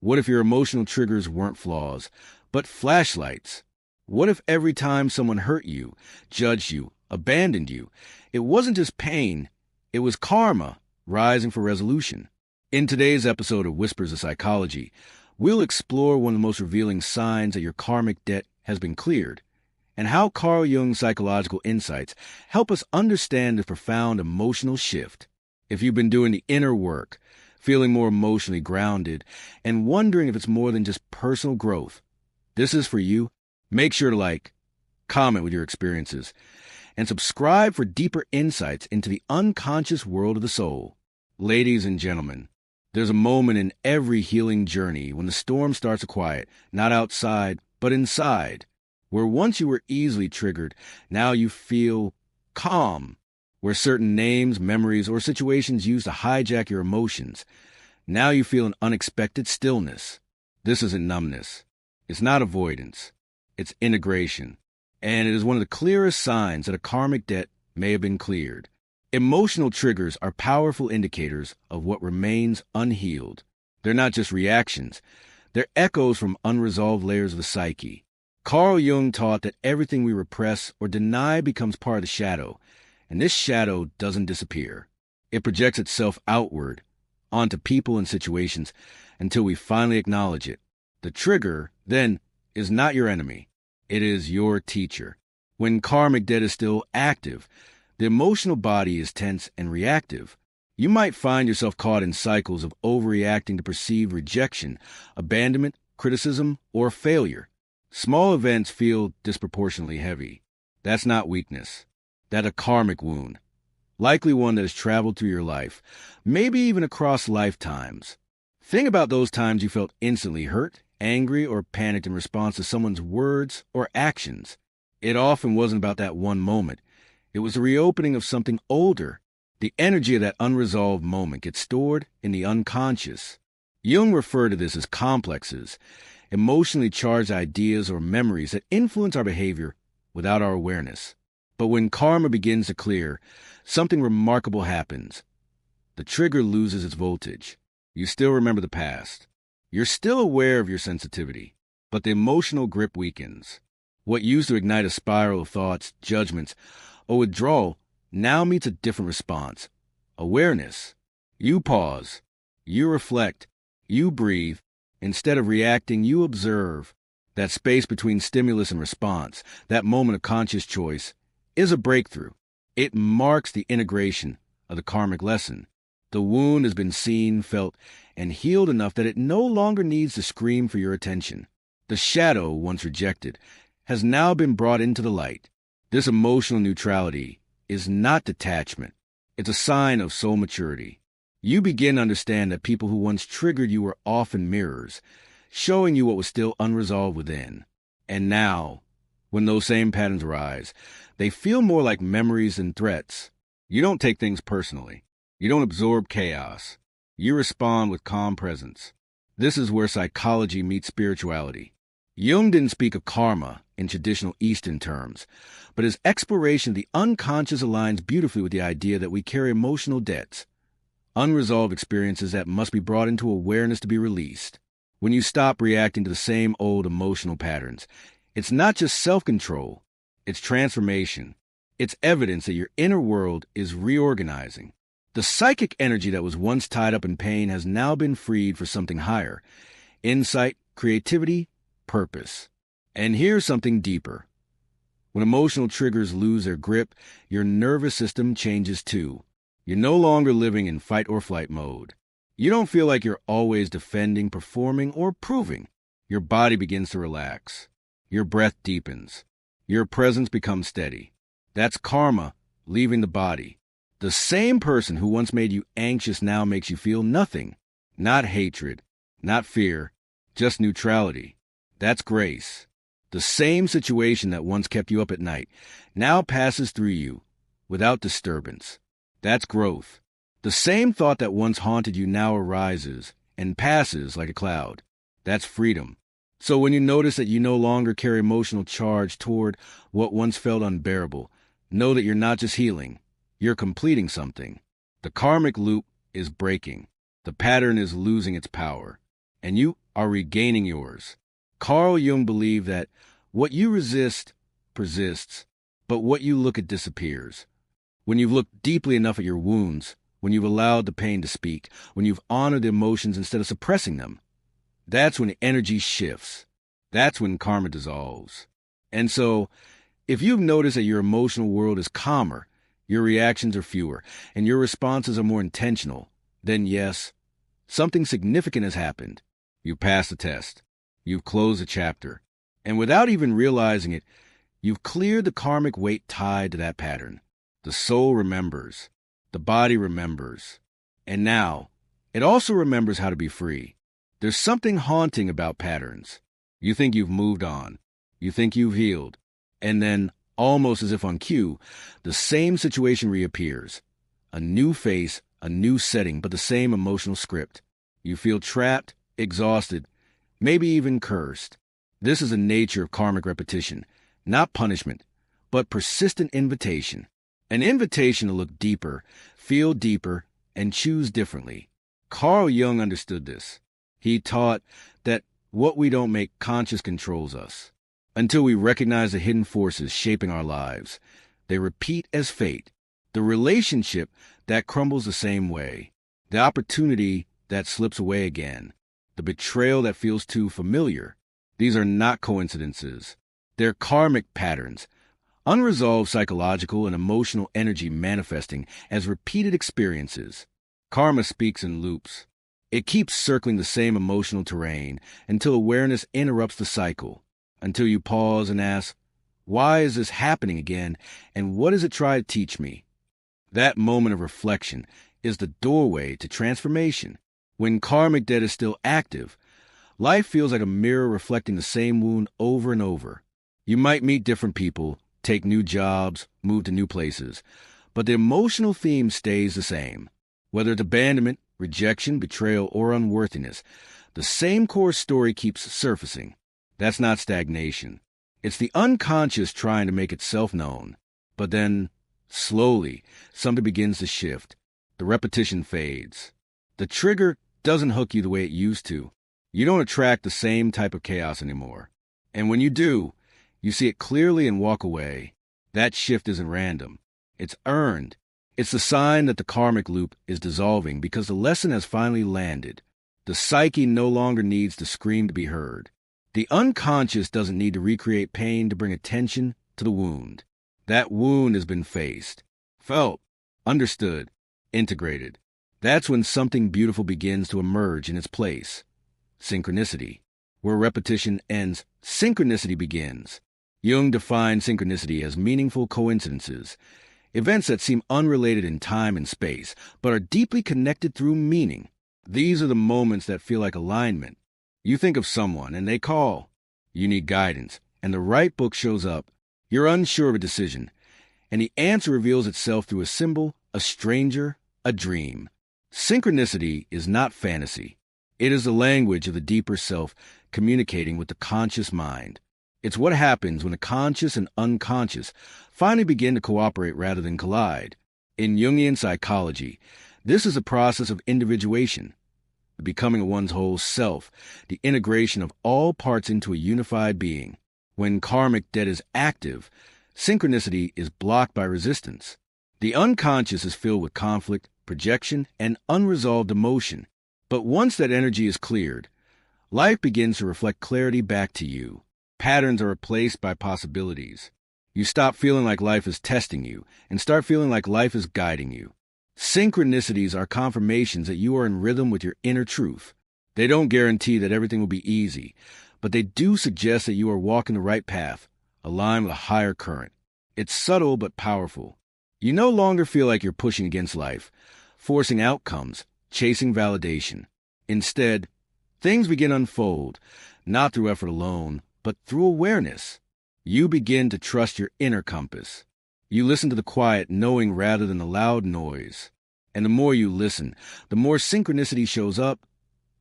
What if your emotional triggers weren't flaws, but flashlights? What if every time someone hurt you, judged you, abandoned you, it wasn't just pain, it was karma rising for resolution? In today's episode of Whispers of Psychology, we'll explore one of the most revealing signs that your karmic debt has been cleared, and how Carl Jung's psychological insights help us understand this profound emotional shift. If you've been doing the inner work, feeling more emotionally grounded, and wondering if it's more than just personal growth, this is for you. Make sure to like, comment with your experiences, and subscribe for deeper insights into the unconscious world of the soul. Ladies and gentlemen, there's a moment in every healing journey when the storm starts to quiet, not outside, but inside, where once you were easily triggered, now you feel calm, where certain names, memories, or situations used to hijack your emotions, now you feel an unexpected stillness. This isn't numbness. It's not avoidance. It's integration. And it is one of the clearest signs that a karmic debt may have been cleared. Emotional triggers are powerful indicators of what remains unhealed. They're not just reactions. They're echoes from unresolved layers of the psyche. Carl Jung taught that everything we repress or deny becomes part of the shadow, and this shadow doesn't disappear. It projects itself outward, onto people and situations, until we finally acknowledge it. The trigger, then, is not your enemy. It is your teacher. When karmic debt is still active, the emotional body is tense and reactive. You might find yourself caught in cycles of overreacting to perceived rejection, abandonment, criticism, or failure. Small events feel disproportionately heavy. That's not weakness. That's a karmic wound, likely one that has traveled through your life, maybe even across lifetimes. Think about those times you felt instantly hurt, angry, or panicked in response to someone's words or actions. It often wasn't about that one moment. It was the reopening of something older. The energy of that unresolved moment gets stored in the unconscious. Jung referred to this as complexes, emotionally charged ideas or memories that influence our behavior without our awareness. But when karma begins to clear, something remarkable happens. The trigger loses its voltage. You still remember the past. You're still aware of your sensitivity, but the emotional grip weakens. What used to ignite a spiral of thoughts, judgments, or withdrawal now meets a different response. Awareness. You pause. You reflect. You breathe. Instead of reacting, you observe. That space between stimulus and response, that moment of conscious choice, is a breakthrough. It marks the integration of the karmic lesson. The wound has been seen, felt, and healed enough that it no longer needs to scream for your attention. The shadow, once rejected, has now been brought into the light. This emotional neutrality is not detachment. It's a sign of soul maturity. You begin to understand that people who once triggered you were often mirrors, showing you what was still unresolved within. And now, when those same patterns arise, they feel more like memories than threats. You don't take things personally. You don't absorb chaos. You respond with calm presence. This is where psychology meets spirituality. Jung didn't speak of karma in traditional Eastern terms, but his exploration of the unconscious aligns beautifully with the idea that we carry emotional debts, unresolved experiences that must be brought into awareness to be released. When you stop reacting to the same old emotional patterns, it's not just self-control, it's transformation. It's evidence that your inner world is reorganizing. The psychic energy that was once tied up in pain has now been freed for something higher: insight, creativity, purpose. And here's something deeper. When emotional triggers lose their grip, your nervous system changes too. You're no longer living in fight or flight mode. You don't feel like you're always defending, performing, or proving. Your body begins to relax. Your breath deepens. Your presence becomes steady. That's karma leaving the body. The same person who once made you anxious now makes you feel nothing. Not hatred, not fear, just neutrality. That's grace. The same situation that once kept you up at night now passes through you without disturbance. That's growth. The same thought that once haunted you now arises and passes like a cloud. That's freedom. So when you notice that you no longer carry emotional charge toward what once felt unbearable, know that you're not just healing, you're completing something. The karmic loop is breaking. The pattern is losing its power. And you are regaining yours. Carl Jung believed that what you resist persists, but what you look at disappears. When you've looked deeply enough at your wounds, when you've allowed the pain to speak, when you've honored the emotions instead of suppressing them, that's when the energy shifts. That's when karma dissolves. And so, if you've noticed that your emotional world is calmer, your reactions are fewer, and your responses are more intentional, then yes, something significant has happened. You've passed the test. You've closed a chapter. And without even realizing it, you've cleared the karmic weight tied to that pattern. The soul remembers. The body remembers. And now, it also remembers how to be free. There's something haunting about patterns. You think you've moved on. You think you've healed. And then, almost as if on cue, the same situation reappears. A new face, a new setting, but the same emotional script. You feel trapped, exhausted, maybe even cursed. This is the nature of karmic repetition, not punishment, but persistent invitation. An invitation to look deeper, feel deeper, and choose differently. Carl Jung understood this. He taught that what we don't make conscious controls us. Until we recognize the hidden forces shaping our lives, they repeat as fate. The relationship that crumbles the same way. The opportunity that slips away again. The betrayal that feels too familiar. These are not coincidences. They're karmic patterns. Unresolved psychological and emotional energy manifesting as repeated experiences. Karma speaks in loops. It keeps circling the same emotional terrain until awareness interrupts the cycle, until you pause and ask, why is this happening again, and what does it try to teach me? That moment of reflection is the doorway to transformation. When karmic debt is still active, life feels like a mirror reflecting the same wound over and over. You might meet different people, take new jobs, move to new places, but the emotional theme stays the same. Whether it's abandonment, rejection, betrayal, or unworthiness, the same core story keeps surfacing. That's not stagnation. It's the unconscious trying to make itself known. But then, slowly, something begins to shift. The repetition fades. The trigger doesn't hook you the way it used to. You don't attract the same type of chaos anymore. And when you do, you see it clearly and walk away. That shift isn't random. It's earned. It's the sign that the karmic loop is dissolving because the lesson has finally landed. The psyche no longer needs to scream to be heard. The unconscious doesn't need to recreate pain to bring attention to the wound. That wound has been faced, felt, understood, integrated. That's when something beautiful begins to emerge in its place. Synchronicity. Where repetition ends, synchronicity begins. Jung defined synchronicity as meaningful coincidences. Events that seem unrelated in time and space, but are deeply connected through meaning. These are the moments that feel like alignment. You think of someone, and they call. You need guidance, and the right book shows up. You're unsure of a decision, and the answer reveals itself through a symbol, a stranger, a dream. Synchronicity is not fantasy. It is the language of the deeper self communicating with the conscious mind. It's what happens when the conscious and unconscious finally begin to cooperate rather than collide. In Jungian psychology, this is a process of individuation, the becoming of one's whole self, the integration of all parts into a unified being. When karmic debt is active, synchronicity is blocked by resistance. The unconscious is filled with conflict, projection, and unresolved emotion. But once that energy is cleared, life begins to reflect clarity back to you. Patterns are replaced by possibilities. You stop feeling like life is testing you and start feeling like life is guiding you. Synchronicities are confirmations that you are in rhythm with your inner truth. They don't guarantee that everything will be easy, but they do suggest that you are walking the right path, aligned with a higher current. It's subtle but powerful. You no longer feel like you're pushing against life, forcing outcomes, chasing validation. Instead, things begin to unfold, not through effort alone, but through awareness. You begin to trust your inner compass. You listen to the quiet knowing rather than the loud noise. And the more you listen, the more synchronicity shows up,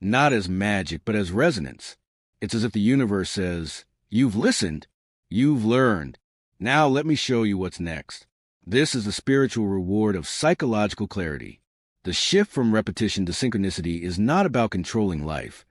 not as magic, but as resonance. It's as if the universe says, you've listened, you've learned. Now let me show you what's next. This is the spiritual reward of psychological clarity. The shift from repetition to synchronicity is not about controlling life.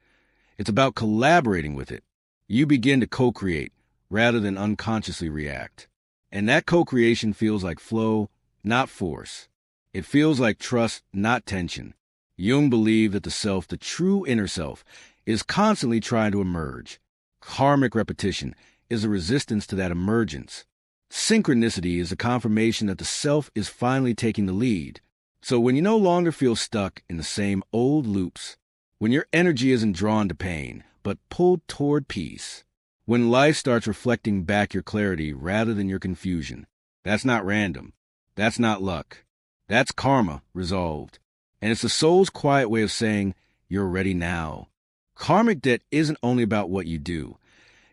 It's about collaborating with it. You begin to co-create rather than unconsciously react. And that co-creation feels like flow, not force. It feels like trust, not tension. Jung believed that the self, the true inner self, is constantly trying to emerge. Karmic repetition is a resistance to that emergence. Synchronicity is a confirmation that the self is finally taking the lead. So when you no longer feel stuck in the same old loops, when your energy isn't drawn to pain, but pulled toward peace, when life starts reflecting back your clarity rather than your confusion, that's not random. That's not luck. That's karma resolved. And it's the soul's quiet way of saying, you're ready now. Karmic debt isn't only about what you do.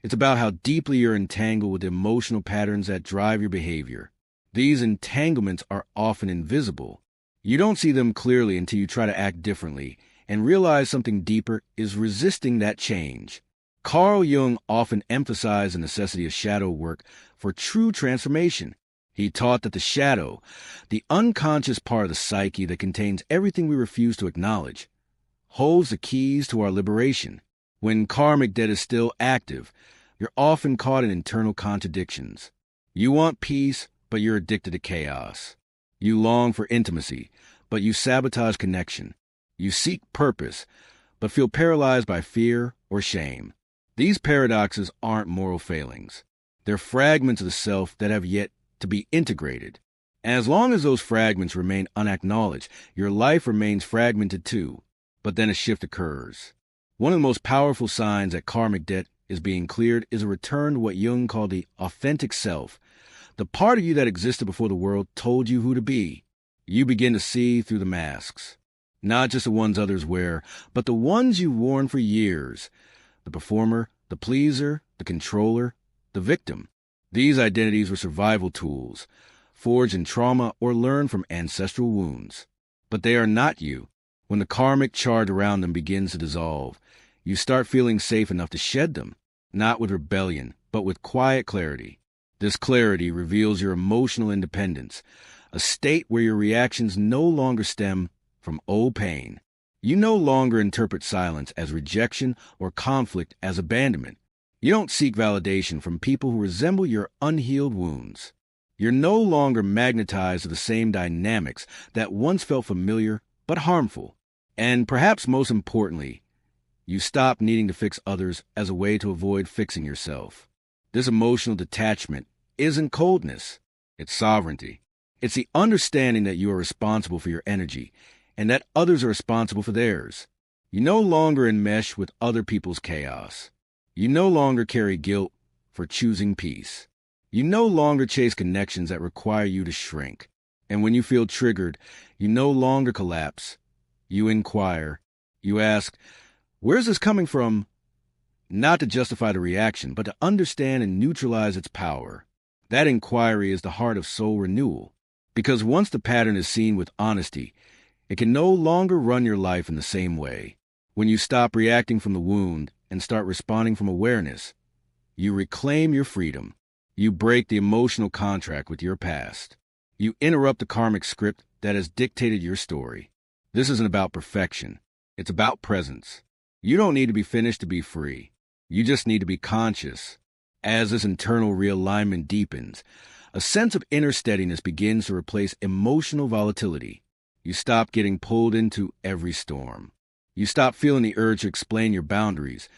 It's about how deeply you're entangled with emotional patterns that drive your behavior. These entanglements are often invisible. You don't see them clearly until you try to act differently and realize something deeper is resisting that change. Carl Jung often emphasized the necessity of shadow work for true transformation. He taught that the shadow, the unconscious part of the psyche that contains everything we refuse to acknowledge, holds the keys to our liberation. When karmic debt is still active, you're often caught in internal contradictions. You want peace, but you're addicted to chaos. You long for intimacy, but you sabotage connection. You seek purpose, but feel paralyzed by fear or shame. These paradoxes aren't moral failings. They're fragments of the self that have yet to be integrated. And as long as those fragments remain unacknowledged, your life remains fragmented too. But then a shift occurs. One of the most powerful signs that karmic debt is being cleared is a return to what Jung called the authentic self, the part of you that existed before the world told you who to be. You begin to see through the masks, not just the ones others wear, but the ones you've worn for years, the performer, the pleaser, the controller, the victim. These identities were survival tools, forged in trauma or learned from ancestral wounds. But they are not you. When the karmic charge around them begins to dissolve, you start feeling safe enough to shed them, not with rebellion, but with quiet clarity. This clarity reveals your emotional independence, a state where your reactions no longer stem from old pain. You no longer interpret silence as rejection or conflict as abandonment. You don't seek validation from people who resemble your unhealed wounds. You're no longer magnetized to the same dynamics that once felt familiar but harmful. And perhaps most importantly, you stop needing to fix others as a way to avoid fixing yourself. This emotional detachment isn't coldness, it's sovereignty. It's the understanding that you are responsible for your energy and that others are responsible for theirs. You no longer enmesh with other people's chaos. You no longer carry guilt for choosing peace. You no longer chase connections that require you to shrink. And when you feel triggered, you no longer collapse. You inquire. You ask, where's this coming from? Not to justify the reaction, but to understand and neutralize its power. That inquiry is the heart of soul renewal. Because once the pattern is seen with honesty, it can no longer run your life in the same way. When you stop reacting from the wound and start responding from awareness, you reclaim your freedom. You break the emotional contract with your past. You interrupt the karmic script that has dictated your story. This isn't about perfection. It's about presence. You don't need to be finished to be free. You just need to be conscious. As this internal realignment deepens, a sense of inner steadiness begins to replace emotional volatility. You stop getting pulled into every storm. You stop feeling the urge to explain your boundaries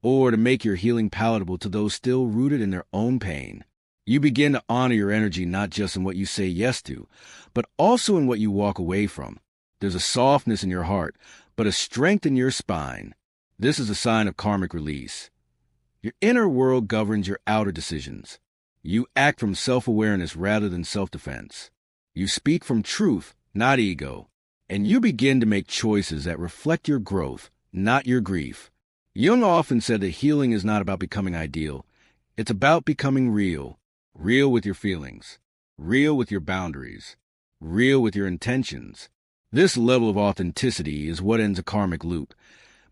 or to make your healing palatable to those still rooted in their own pain. You begin to honor your energy not just in what you say yes to, but also in what you walk away from. There's a softness in your heart, but a strength in your spine. This is a sign of karmic release. Your inner world governs your outer decisions. You act from self-awareness rather than self-defense. You speak from truth, not ego. And you begin to make choices that reflect your growth, not your grief. Jung often said that healing is not about becoming ideal. It's about becoming real. Real with your feelings. Real with your boundaries. Real with your intentions. This level of authenticity is what ends a karmic loop,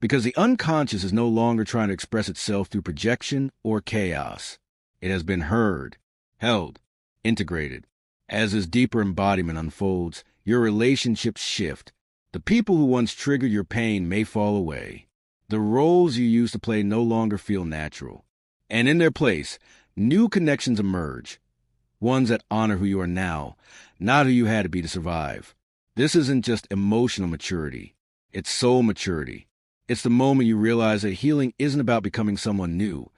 because the unconscious is no longer trying to express itself through projection or chaos. It has been heard, held, integrated. As this deeper embodiment unfolds, your relationships shift. The people who once triggered your pain may fall away. The roles you used to play no longer feel natural. And in their place, new connections emerge. Ones that honor who you are now, not who you had to be to survive. This isn't just emotional maturity. It's soul maturity. It's the moment you realize that healing isn't about becoming someone new.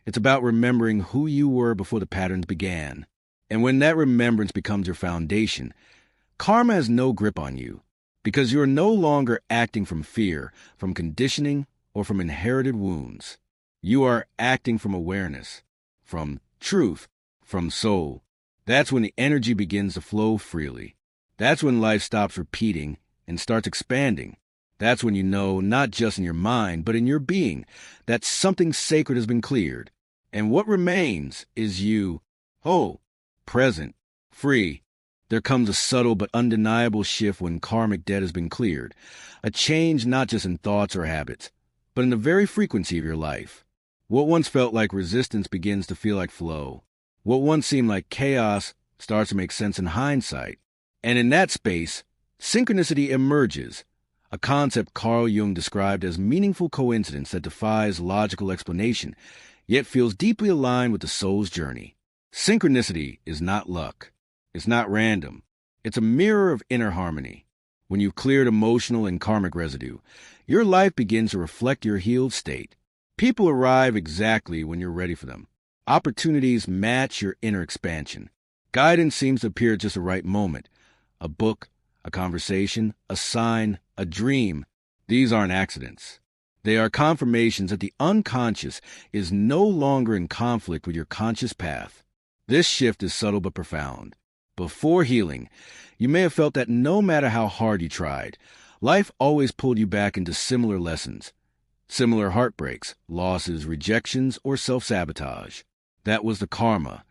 It's about remembering who you were before the patterns began. And when that remembrance becomes your foundation, karma has no grip on you, because you are no longer acting from fear, from conditioning, or from inherited wounds. You are acting from awareness, from truth, from soul. That's when the energy begins to flow freely. That's when life stops repeating and starts expanding. That's when you know, not just in your mind, but in your being, that something sacred has been cleared. And what remains is you, whole, present, free. There comes a subtle but undeniable shift when karmic debt has been cleared. A change not just in thoughts or habits, but in the very frequency of your life. What once felt like resistance begins to feel like flow. What once seemed like chaos starts to make sense in hindsight. And in that space, synchronicity emerges, a concept Carl Jung described as meaningful coincidence that defies logical explanation, yet feels deeply aligned with the soul's journey. Synchronicity is not luck. It's not random. It's a mirror of inner harmony. When you've cleared emotional and karmic residue, your life begins to reflect your healed state. People arrive exactly when you're ready for them. Opportunities match your inner expansion. Guidance seems to appear at just the right moment. A book, a conversation, a sign, a dream. These aren't accidents. They are confirmations that the unconscious is no longer in conflict with your conscious path. This shift is subtle but profound. Before healing, you may have felt that no matter how hard you tried, life always pulled you back into similar lessons, similar heartbreaks, losses, rejections, or self-sabotage. That was the karma,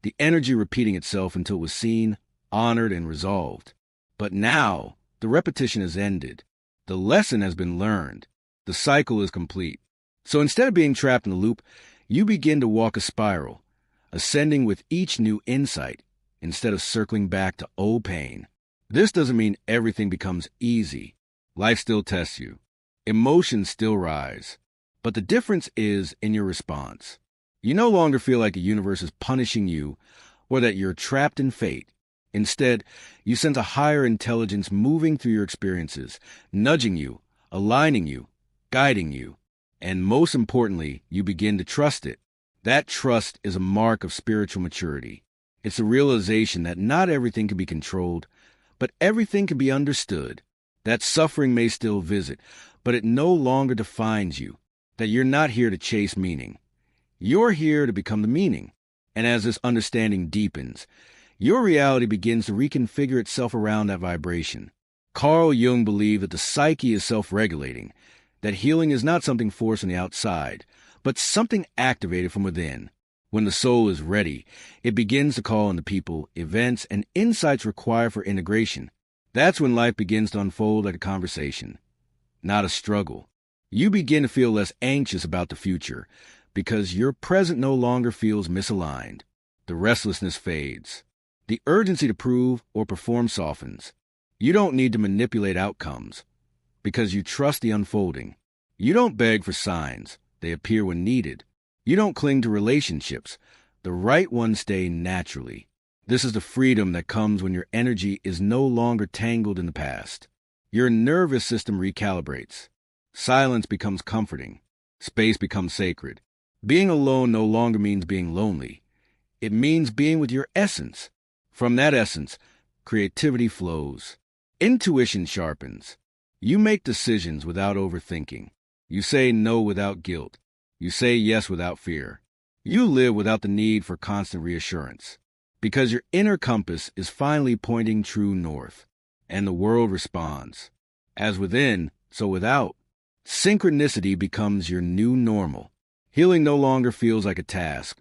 the energy repeating itself until it was seen, honored, and resolved. But now, the repetition has ended. The lesson has been learned. The cycle is complete. So instead of being trapped in the loop, you begin to walk a spiral, ascending with each new insight, instead of circling back to old pain. This doesn't mean everything becomes easy. Life still tests you. Emotions still rise. But the difference is in your response. You no longer feel like the universe is punishing you or that you're trapped in fate. Instead, you sense a higher intelligence moving through your experiences, nudging you, aligning you, guiding you. And most importantly, you begin to trust it. That trust is a mark of spiritual maturity. It's a realization that not everything can be controlled, but everything can be understood. That suffering may still visit, but it no longer defines you. That you're not here to chase meaning. You're here to become the meaning. And as this understanding deepens, your reality begins to reconfigure itself around that vibration. Carl Jung believed that the psyche is self-regulating, that healing is not something forced on the outside, but something activated from within. When the soul is ready, it begins to call on the people, events, and insights required for integration. That's when life begins to unfold like a conversation, not a struggle. You begin to feel less anxious about the future because your present no longer feels misaligned. The restlessness fades. The urgency to prove or perform softens. You don't need to manipulate outcomes because you trust the unfolding. You don't beg for signs. They appear when needed. You don't cling to relationships. The right ones stay naturally. This is the freedom that comes when your energy is no longer tangled in the past. Your nervous system recalibrates. Silence becomes comforting. Space becomes sacred. Being alone no longer means being lonely. It means being with your essence. From that essence, creativity flows. Intuition sharpens. You make decisions without overthinking. You say no without guilt. You say yes without fear. You live without the need for constant reassurance. Because your inner compass is finally pointing true north. And the world responds. As within, so without. Synchronicity becomes your new normal. Healing no longer feels like a task.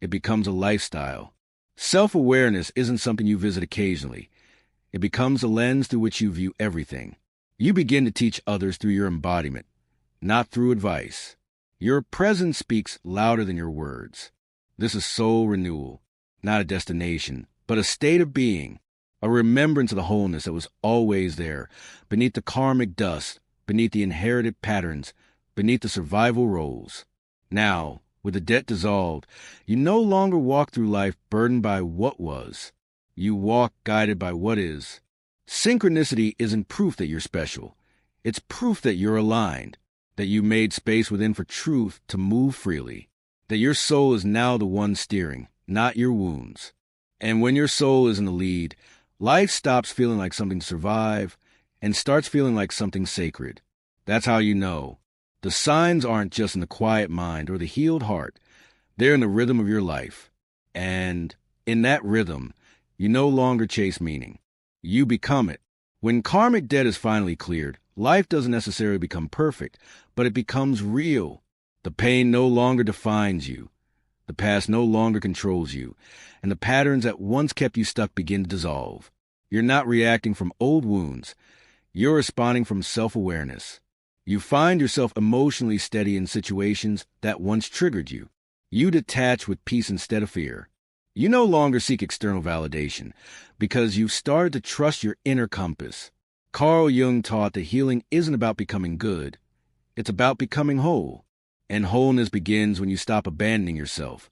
It becomes a lifestyle. Self-awareness isn't something you visit occasionally. It becomes a lens through which you view everything. You begin to teach others through your embodiment, not through advice. Your presence speaks louder than your words. This is soul renewal, not a destination, but a state of being, a remembrance of the wholeness that was always there, beneath the karmic dust, beneath the inherited patterns, beneath the survival roles. Now, with the debt dissolved, you no longer walk through life burdened by what was. You walk guided by what is. Synchronicity isn't proof that you're special. It's proof that you're aligned, that you made space within for truth to move freely, that your soul is now the one steering, not your wounds. And when your soul is in the lead, life stops feeling like something to survive and starts feeling like something sacred. That's how you know. The signs aren't just in the quiet mind or the healed heart. They're in the rhythm of your life. And in that rhythm, you no longer chase meaning. You become it. When karmic debt is finally cleared, life doesn't necessarily become perfect, but it becomes real. The pain no longer defines you. The past no longer controls you. And the patterns that once kept you stuck begin to dissolve. You're not reacting from old wounds. You're responding from self-awareness. You find yourself emotionally steady in situations that once triggered you. You detach with peace instead of fear. You no longer seek external validation because you've started to trust your inner compass. Carl Jung taught that healing isn't about becoming good. It's about becoming whole. And wholeness begins when you stop abandoning yourself,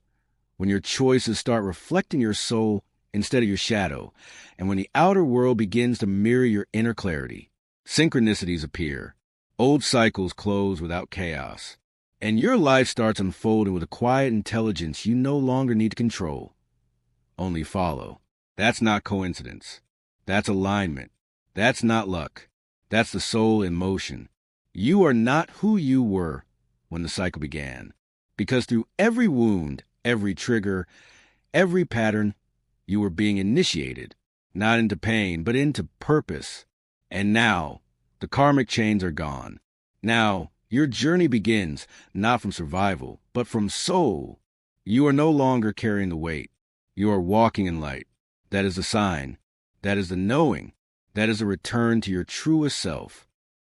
when your choices start reflecting your soul instead of your shadow, and when the outer world begins to mirror your inner clarity. Synchronicities appear. Old cycles close without chaos. And your life starts unfolding with a quiet intelligence you no longer need to control. Only follow. That's not coincidence. That's alignment. That's not luck. That's the soul in motion. You are not who you were when the cycle began. Because through every wound, every trigger, every pattern, you were being initiated, not into pain, but into purpose. And now, the karmic chains are gone. Now, your journey begins, not from survival, but from soul. You are no longer carrying the weight. You are walking in light. That is the sign. That is the knowing. That is a return to your truest self.